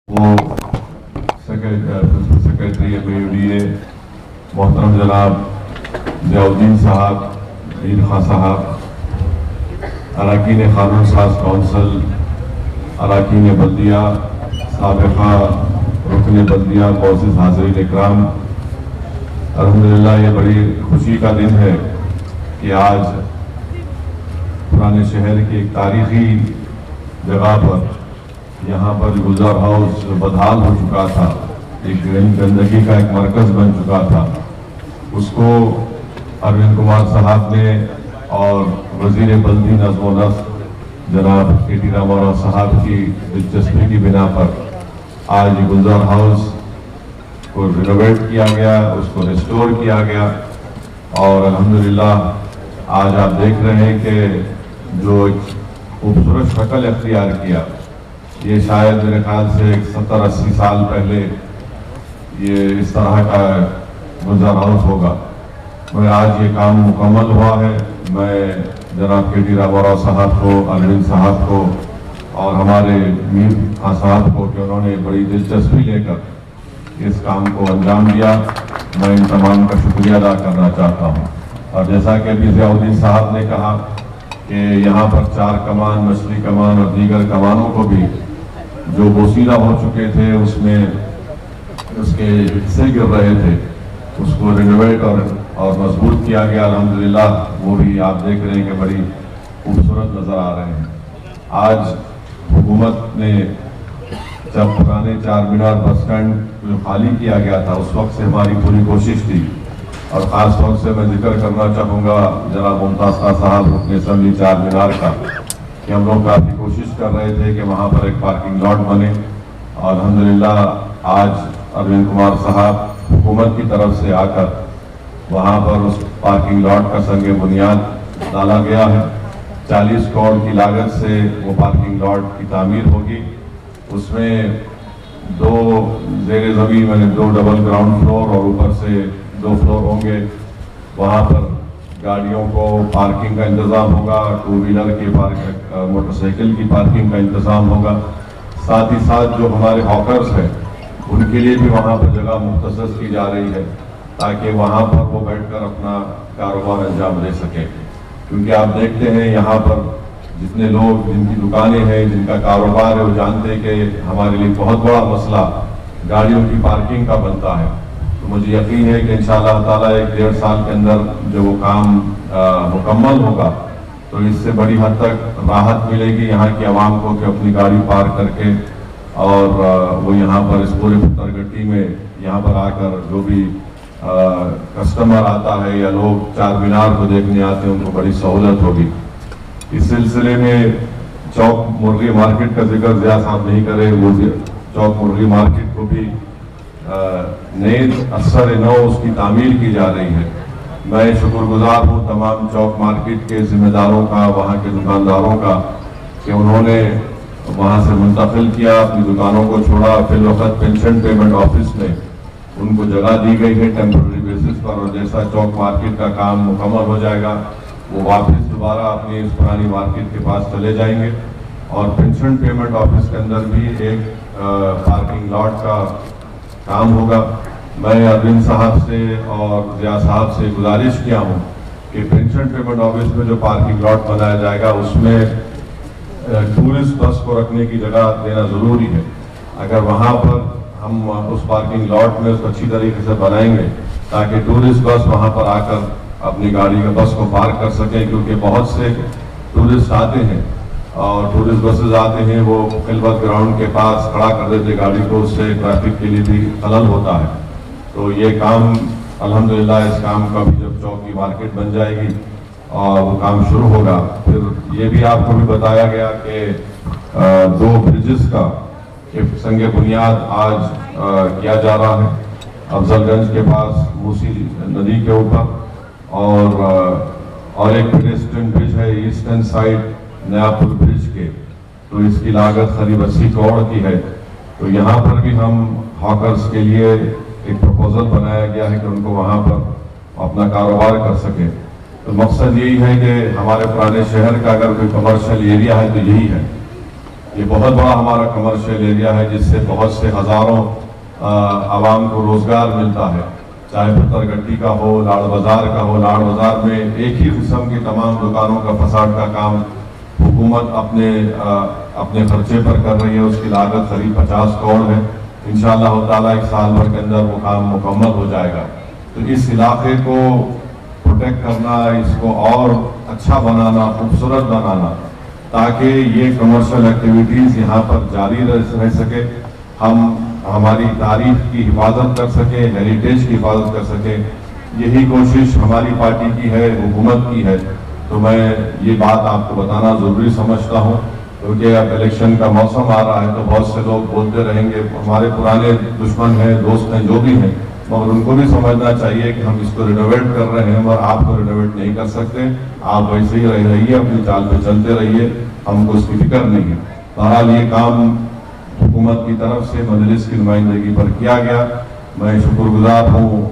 وہ secretary MAUDA محترم جناب ضیاءالدین صاحب، میر خان صاحب، اراکین قانون ساز کونسل، اراکین بلدیہ، سابقہ رکن بلدیہ، معزز حاضرین اکرام، الحمدللہ یہ بڑی خوشی کا دن ہے کہ آج پرانے شہر کی ایک تاریخی جگہ پر، یہاں پر گلزار ہاؤس بدحال ہو چکا تھا، ایک گندگی کا ایک مرکز بن چکا تھا، اس کو اروند کمار صاحب نے اور وزیر بلدی نظم و نسق جناب KT راما راؤ صاحب کی دلچسپی کی بنا پر آج گلزار ہاؤس کو رینوویٹ کیا گیا، اس کو ریسٹور کیا گیا، اور الحمدللہ آج آپ دیکھ رہے ہیں کہ جو ایک خوبصورت شکل اختیار کیا، یہ شاید میرے خیال سے 70-80 سال پہلے یہ اس طرح کا گلزار ہاؤس ہوگا، مگر آج یہ کام مکمل ہوا ہے۔ میں جناب KT راما راؤ صاحب کو، اروند صاحب کو اور ہمارے میر خان صاحب کو کہ انہوں نے بڑی دلچسپی لے کر اس کام کو انجام دیا، میں ان تمام کا شکریہ ادا کرنا چاہتا ہوں۔ اور جیسا کہ ابھی ضیاءالدین صاحب نے کہا کہ یہاں پر 4 کمان، مچھلی کمان اور دیگر کمانوں کو بھی جو بوسیدہ ہو چکے تھے، اس میں اس کے حصے گر رہے تھے، اس کو رینوویٹ اور مضبوط کیا گیا، الحمدللہ وہ بھی آپ دیکھ رہے ہیں کہ بڑی خوبصورت نظر آ رہے ہیں۔ آج حکومت نے جب پرانے چار مینار بس اسٹینڈ جو خالی کیا گیا تھا، اس وقت سے ہماری پوری کوشش تھی، اور خاص طور سے میں ذکر کرنا چاہوں گا جناب ممتاز خان صاحب رکن اسمبلی چار مینار کا، کہ ہم لوگ کافی کوشش کر رہے تھے کہ وہاں پر ایک پارکنگ لاٹ بنے، اور الحمدللہ آج اروند کمار صاحب حکومت کی طرف سے آ کر وہاں پر اس پارکنگ لاٹ کا سنگ بنیاد ڈالا گیا ہے۔ 40 کروڑ کی لاگت سے وہ پارکنگ لاٹ کی تعمیر ہوگی، اس میں 2 زیر زمین 2 ڈبل گراؤنڈ فلور اور اوپر سے 2 فلور ہوں گے، وہاں پر گاڑیوں کو پارکنگ کا انتظام ہوگا، 2 ویلر کی موٹر سائیکل کی پارکنگ کا انتظام ہوگا، ساتھ ہی ساتھ جو ہمارے ہاکرز ہیں ان کے لیے بھی وہاں پر جگہ مختص کی جا رہی ہے، تاکہ وہاں پر وہ بیٹھ کر اپنا کاروبار انجام دے سکیں، کیونکہ آپ دیکھتے ہیں یہاں پر جتنے لوگ جن کی دکانیں ہیں، جن کا کاروبار ہے، وہ جانتے ہیں کہ ہمارے لیے بہت بڑا مسئلہ گاڑیوں کی پارکنگ کا بنتا ہے۔ تو مجھے یقین ہے کہ انشاءاللہ تعالیٰ 1-1.5 سال کے اندر جو وہ کام مکمل ہوگا تو اس سے بڑی حد تک راحت ملے گی یہاں کی عوام کو، کہ اپنی گاڑی پارک کر کے اور وہ یہاں پر اس پورے پتھر گٹی میں یہاں پر آ کر جو بھی کسٹمر آتا ہے یا لوگ چار مینار کو دیکھنے آتے ہیں ان کو بڑی سہولت ہوگی۔ اس سلسلے میں چوک مرغی مارکیٹ کا ذکر ضیاء صاحب نہیں کرے، وہ چوک مرغی مارکیٹ کو بھی نئے اثر نو اس کی تعمیر کی جا رہی ہے۔ میں شکر گزار ہوں تمام چوک مارکیٹ کے ذمہ داروں کا، وہاں کے دکانداروں کا، کہ انہوں نے وہاں سے منتقل کیا، اپنی دکانوں کو چھوڑا، فی الوقت پینشن پیمنٹ آفس میں ان کو جگہ دی گئی ہے ٹیمپرری بیسس پر، اور جیسا چوک مارکیٹ کا کام مکمل ہو جائے گا وہ واپس دوبارہ اپنی اس پرانی مارکیٹ کے پاس چلے جائیں گے، اور پینشن پیمنٹ آفس کے اندر بھی ایک پارکنگ لاٹ کا کام ہوگا۔ میں اروند صاحب سے اور ضیاء صاحب سے گزارش کیا ہوں کہ پینشن پیمنٹ آفس میں جو پارکنگ لاٹ بنایا جائے گا اس میں ٹورسٹ بس کو رکھنے کی جگہ دینا ضروری ہے۔ اگر وہاں پر ہم اس پارکنگ لاٹ میں اس کو اچھی طریقے سے بنائیں گے تاکہ ٹورسٹ بس وہاں پر آ کر اپنی گاڑی کا بس کو پارک کر سکیں، کیونکہ بہت سے ٹورسٹ آتے ہیں اور ٹورسٹ بسز آتے ہیں، وہ خلوت گراؤنڈ کے پاس کھڑا کر دیتے گاڑی کو، اس سے ٹریفک کے لیے بھی خلل ہوتا ہے۔ تو یہ کام الحمدللہ اس کام کا بھی جب چوک کی مارکیٹ بن جائے گی اور وہ کام شروع ہوگا، پھر یہ بھی آپ کو بھی بتایا گیا کہ 2 برجز کا سنگ بنیاد آج کیا جا رہا ہے، افضل گنج کے پاس موسی ندی کے اوپر، اور ایک پیڈسٹرین برج ہے ایسٹرن سائڈ نیا پل برج کے، تو اس کی لاگت قریب 80 کروڑ کی ہے۔ تو یہاں پر بھی ہم ہاکرز کے لیے ایک پروپوزل بنایا گیا ہے کہ ان کو وہاں پر اپنا کاروبار کر سکے۔ تو مقصد یہی ہے کہ ہمارے پرانے شہر کا اگر کوئی کمرشل ایریا ہے تو یہی ہے یہ بہت بڑا ہمارا کمرشل ایریا ہے جس سے بہت سے ہزاروں عوام کو روزگار ملتا ہے، چاہے پتھر گٹی کا ہو، لاڑ بازار کا ہو۔ لاڑ بازار میں ایک ہی قسم کی تمام دکانوں کا فساد کا کام حکومت اپنے خرچے پر کر رہی ہے، اس کی لاگت قریب 50 کروڑ ہے۔ انشاءاللہ تعالیٰ 1 سال بھر کے اندر وہ کام مکمل ہو جائے گا۔ تو اس علاقے کو پروٹیکٹ کرنا، اس کو اور اچھا بنانا، خوبصورت بنانا، تاکہ یہ کمرشل ایکٹیویٹیز یہاں پر جاری رہ سکے، ہم ہماری تاریخ کی حفاظت کر سکیں، ہیریٹیج کی حفاظت کر سکیں، یہی کوشش ہماری پارٹی کی ہے، حکومت کی ہے۔ تو میں یہ بات آپ کو بتانا ضروری سمجھتا ہوں، کیونکہ اب الیکشن کا موسم آ رہا ہے تو بہت سے لوگ بولتے رہیں گے، ہمارے پرانے دشمن ہیں، دوست ہیں، جو بھی ہیں، مگر ان کو بھی سمجھنا چاہیے کہ ہم اس کو رینوویٹ کر رہے ہیں اور آپ کو رینوویٹ نہیں کر سکتے۔ آپ ویسے ہی رہیے، اپنی چال پہ چلتے رہیے، ہم کو اس کی فکر نہیں ہے۔ بہرحال یہ کام حکومت کی طرف سے مجلس کی نمائندگی پر کیا گیا، میں شکر گزار ہوں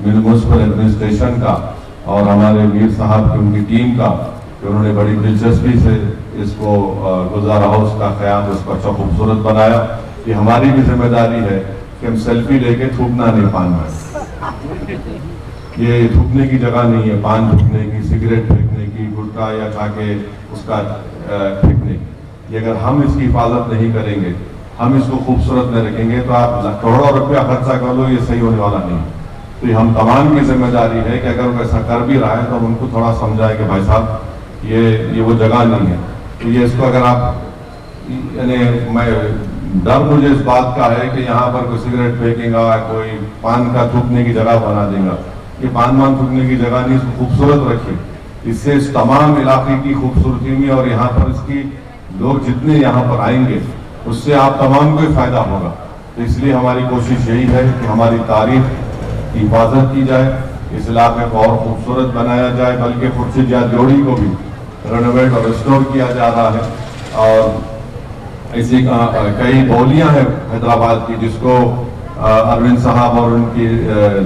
میونسپل ایڈمنسٹریشن کا اور ہمارے میر صاحب کی، ان کی ٹیم کا، کہ انہوں نے بڑی دلچسپی سے اس کو گلزار ہاؤس کا قیام، اس کو اچھا خوبصورت بنایا۔ یہ ہماری بھی ذمہ داری ہے کہ ہم سیلفی لے کے تھوکنا نہیں پان میں، یہ تھوکنے کی جگہ نہیں ہے، پان تھوکنے کی، سگریٹ پھینکنے کی، گٹکا یا کھا کے اس کا پھینکنے کی۔ یہ اگر ہم اس کی حفاظت نہیں کریں گے، ہم اس کو خوبصورت نہیں رکھیں گے، تو آپ کروڑوں روپیہ خرچہ کر لو، یہ صحیح ہونے والا نہیں۔ تو یہ ہم تمام کی ذمہ داری ہے کہ اگر وہ ایسا کر بھی رہا ہے تو ہم ان کو تھوڑا سمجھائیں کہ بھائی صاحب یہ وہ جگہ نہیں ہے۔ تو یہ اس کو اگر آپ، یعنی میں ڈر مجھے اس بات کا ہے کہ یہاں پر کوئی سگریٹ پھینکے گا، کوئی پان کا تھوکنے کی جگہ بنا دے گا۔ یہ پان تھوکنے کی جگہ نہیں، اس کو خوبصورت رکھے، اس سے اس تمام علاقے کی خوبصورتی میں اور یہاں پر اس کی لوگ جتنے یہاں پر آئیں گے اس سے آپ تمام کو فائدہ ہوگا۔ تو اس لیے ہماری کوشش یہی ہے کہ ہماری تاریخ کی حفاظت کی جائے، اس علاقے کو اور خوبصورت بنایا جائے، بلکہ خورشید یا جوڑی کو بھی رینوویٹ اور ریسٹور کیا جا رہا ہے۔ اور ایسی کئی بولیاں ہیں حیدرآباد کی جس کو اروند صاحب اور ان کی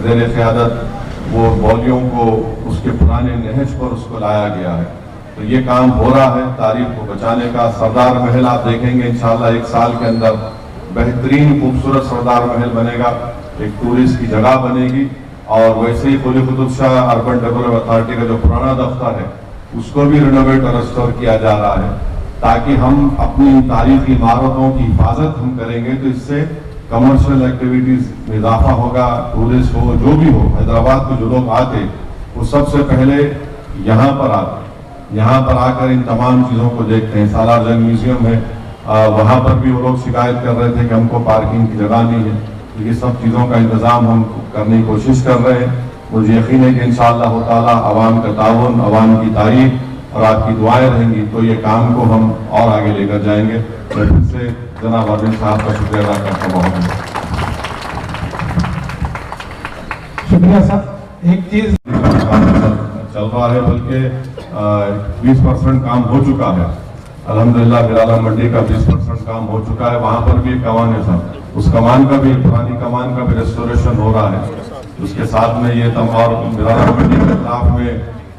زیر قیادت وہ بولیوں کو اس کے پرانے نہج پر اس کو لایا گیا ہے۔ تو یہ کام ہو رہا ہے تاریخ کو بچانے کا۔ سردار محل آپ دیکھیں گے انشاءاللہ 1 سال کے اندر بہترین خوبصورت سردار محل بنے گا، ایک ٹورسٹ کی جگہ بنے گی۔ اور ویسے ہی Quli Qutb Shah urban development authority کا جو پرانا دفتر ہے اس کو بھی رینوویٹ اور ریسٹور کیا جا رہا ہے، تاکہ ہم اپنی تاریخی عمارتوں کی حفاظت ہم کریں گے تو اس سے کمرشل ایکٹیویٹیز میں اضافہ ہوگا، ٹورسٹ ہو، جو بھی ہو، حیدرآباد کو جو لوگ آتے وہ سب سے پہلے یہاں پر آتے، یہاں پر آ کر ان تمام چیزوں کو دیکھتے ہیں۔ سالار جنگ میوزیم ہے، وہاں پر بھی وہ لوگ شکایت کر رہے تھے کہ ہم کو پارکنگ کی جگہ نہیں ہے۔ یہ سب چیزوں کا انتظام ہم کرنے کی کوشش کر رہے ہیں۔ مجھے یقین ہے کہ انشاءاللہ تعالیٰ عوام کا تعاون، عوام کی تعریف اور آپ کی دعائیں رہیں گی تو یہ کام کو ہم اور آگے لے کر جائیں گے۔ میں پھر سے جناب اروند صاحب کا شکریہ ادا کرتا ہوں۔ بہت شکریہ صاحب۔ ایک چیز چل رہا ہے، بلکہ 20% کام ہو چکا ہے الحمدللہ۔ بلالا منڈی کا 20% کام ہو چکا ہے، وہاں پر بھی ایک کمان ہے صاحب، اس کمان کا بھی، پرانی کمان کا بھی ریسٹوریشن ہو رہا ہے۔ اس کے ساتھ میں یہ اور بلالا منڈی کے اطراف میں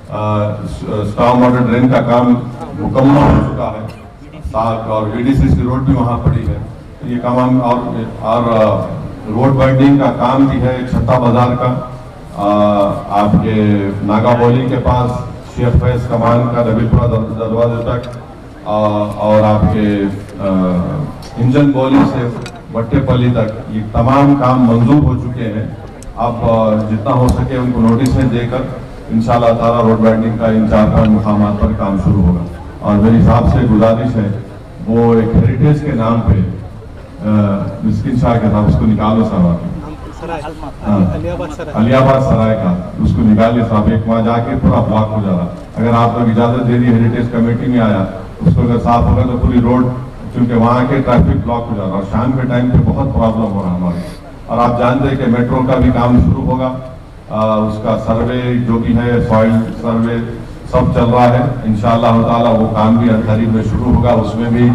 اسٹارم واٹر ڈرین کا کام مکمل ہو چکا ہے، ساتھ اور VDCC روڈ بھی وہاں پڑی ہے۔ یہ کام اور روڈ وائڈنگ کا کام بھی ہے چھتا بازار کا، آپ کے ناگا بولی کے پاس شیخ فیض کمان کا نبی پورہ دروازے تک، اور آپ کے انجن بولی سے بٹے پلی تک یہ تمام کام منظور ہو چکے ہیں۔ اب جتنا ہو سکے ان کو نوٹسیں دے کر انشاءاللہ تعالیٰ روڈ وائڈنگ کا ان 4-5 مقامات پر کام شروع ہوگا۔ اور میری صاحب سے گزارش ہے، وہ ایک ہیریٹیج کے نام پہ مسکن شاہ کے نام، اس کو نکالو صاحب، علی آباد سرائے کا، اس کو نکالیے صاحب، ایک وہاں جا کے پورا بلاک ہو جا رہا۔ اگر آپ لوگ اجازت دے دی ہیریٹیج کمیٹی میں آیا، اس کو اگر صاف ہوگا تو پوری روڈ، چونکہ وہاں کے ٹریفک بلاک ہو جا رہا، اور شام کے ٹائم پہ بہت پرابلم ہو رہا ہمارے۔ اور آپ جانتے ہیں کہ میٹرو کا بھی کام شروع ہوگا، اس کا سروے جو بھی ہے، سوائل سروے سب چل رہا ہے، انشاءاللہ تعالیٰ وہ کام بھی قریب میں شروع ہوگا۔ اس میں بھی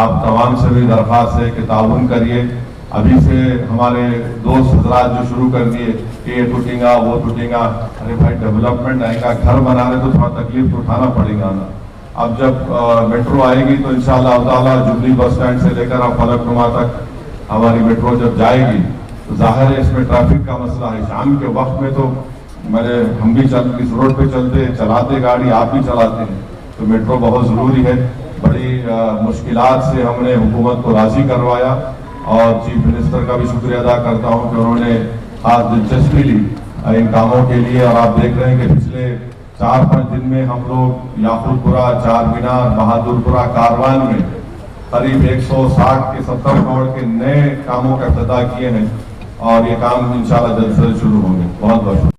آپ تمام سے بھی درخواست ہے کہ تعاون کریے۔ ابھی سے ہمارے دوست حضرات جو شروع کر دیے کہ یہ ٹوٹیں گا، وہ ٹوٹیں گا، ارے بھائی ڈیولپمنٹ آئے گا، گھر بنا رہے تو تھوڑا تکلیف تو اٹھانا پڑے گا نا۔ اب جب میٹرو آئے گی تو انشاءاللہ تعالیٰ جبلی بس اسٹینڈ سے لے کر اب فلک نما تک ہماری میٹرو جب جائے گی تو ظاہر ہے اس میں ٹریفک کا مسئلہ ہے. شام کے وقت میں تو ہم بھی اس روڈ پہ چلاتے گاڑی آپ بھی چلاتے ہیں, تو میٹرو بہت ضروری ہے. بڑی مشکلات سے ہم نے حکومت کو راضی کروایا اور چیف منسٹر کا بھی شکریہ ادا کرتا ہوں کہ انہوں نے خاص دلچسپی لی ان کاموں کے لیے. اور آپ دیکھ رہے ہیں کہ پچھلے 4-5 دن میں ہم لوگ یاقوت پورہ, چار مینار, بہادر پورہ, کاروان میں قریب 160 کے 70 کروڑ کے نئے کاموں کا افتتاح کیے ہیں, اور یہ کام انشاءاللہ جلد سے جلد شروع ہوں گے. بہت بہت